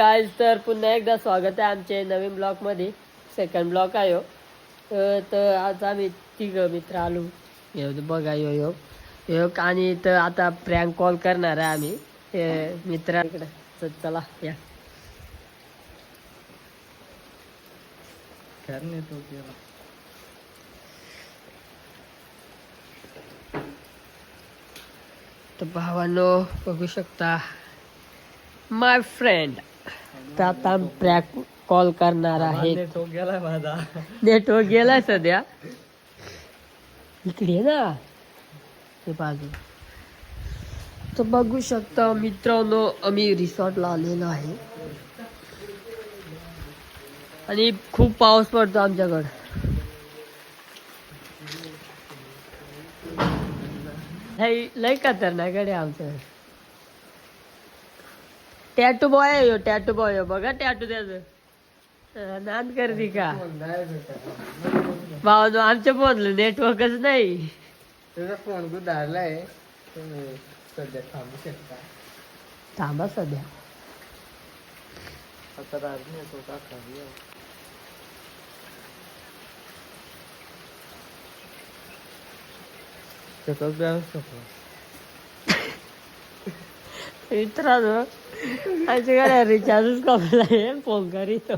काय तर पुन्हा एकदा स्वागत आहे आमचे नवीन ब्लॉग मध्ये. सेकंड ब्लॉग आहे हो. तर आज आम्ही तिघ मित्र आलो बघा यो आणि तर आता प्रँक कॉल करणार आहे आम्ही मित्रांकडे. चला या तर भावांनो बघू शकता माय फ्रेंड. तर आता प्रँक कॉल करणार आहे. नेटवर्क गेलाय सध्या. इकडे ना ते बाजू. तर बघू शकता मित्रांनो आम्ही रिसॉर्टला आलेलो आहे आणि खूप पाऊस पडतो आमच्याकडं. लय खतरनाक आहे आमचं. टॅटू बॉय आहे टॅटू बॉय. बघा टॅटू त्याचं नाद करते का भाऊ. आमच्या फोनला नेटवर्कच नाही. तुझा फोन गुदारलाय. सध्या थांबू शकता. थांबा सध्या. आता राज येतो का खाली. त्याचाच बॅलन्स संपला. मित्रांनो आमच्याकडे रिचार्जच कमी आहे. फोन करीतो.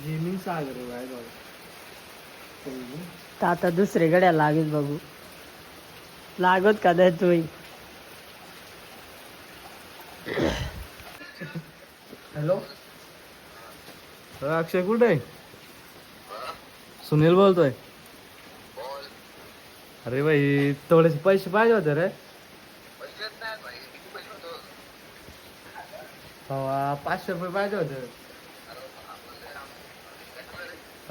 गेमिंग सागर आहे बघ. तर आता दुसरे गड्या लागेल बघू लागत का नाही तू. हॅलो अक्षय कुठे आहे? सुनील बोलतोय. अरे भाई थोडेसे पैसे पाहिजे होते रे. 500 रुपये पाहिजे होते.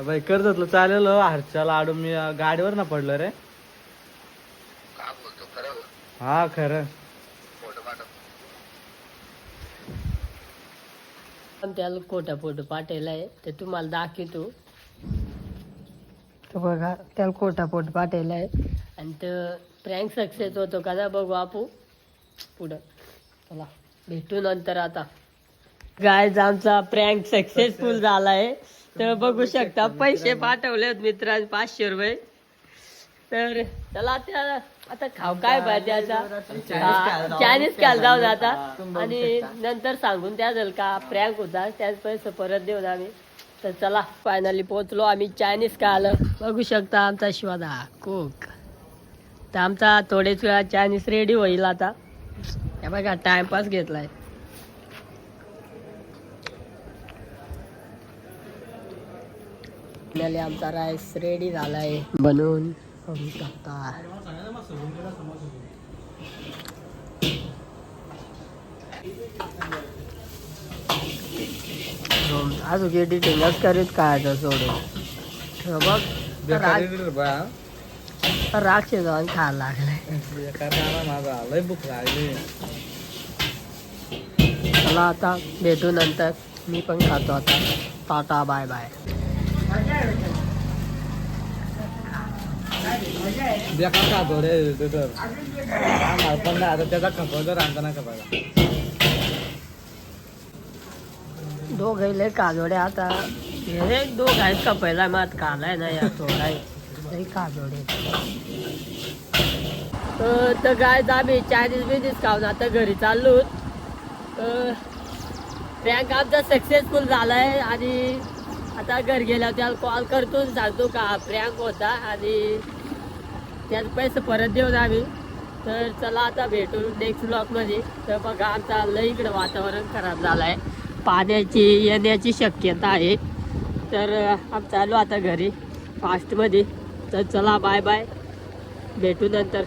भाई कर्जतलं चालेल. हर्षाला आडून मी गाडीवर ना पडलं रे. हा खरं. पण त्याला खोटा फोटो पाठवलाय ते तुम्हाला दाखवतो. तर बघा त्याला खोटा फोटो पाठवलाय आणि तो प्रँक सक्सेस होतो का ना बघू आपू पुढं. चला भेटू नंतर. आता गायज आमचा प्रँक सक्सेसफुल झालाय. तर बघू शकता पैसे पाठवलेत मित्रांनी 500 रुपये. तर चला त्या आता खाऊ काय पाहिजे आता. चायनीज खायला जाऊ आता आणि नंतर सांगून त्या झालं का प्रँक होता त्याच पैसे परत देऊन आम्ही. तर चला फायनली पोहोचलो आम्ही चायनीज खायला. बघू शकता आमचा शिवादा कोक. तर आमचा थोडेच वेळा चायनीज रेडी होईल आता. हे बघा टाइमपास घेतलाय. आमचा राईस रेडी झालाय बनवून बघू शकता. अजून एडिटिंगच करीत काय सोडून बघ राक्षस जाऊन खायला लागलाय. माझा लय भूक लागली. चला आता भेटू नंतर. मी पण खातो आता. Tata bye bye. बेकार खातो रे तर पण आता त्याचा खपवतो रांधताना खपायला. दोघे काजोडे आता हे दोघ आहेत कपायला मग खालाय ना या थोडा काजोडे. तर काय आम्ही चायनीज बिझनेस खाऊन आता घरी चाललो. प्रँक आमचा सक्सेसफुल झालाय आणि आता घरी गेल्यावर त्याला कॉल करतो सांगतो का प्रँक होता आणि त्याचे पैसे परत देऊन आम्ही. तर चला आता भेटू नेक्स्ट ब्लॉगमध्ये. तर बघा आमचा लय इकडं वातावरण खराब झालं आहे. पाण्याची येण्याची शक्यता आहे. तर आम्ही चालू आता घरी फास्टमध्ये. तर चला बाय बाय भेटू नंतर.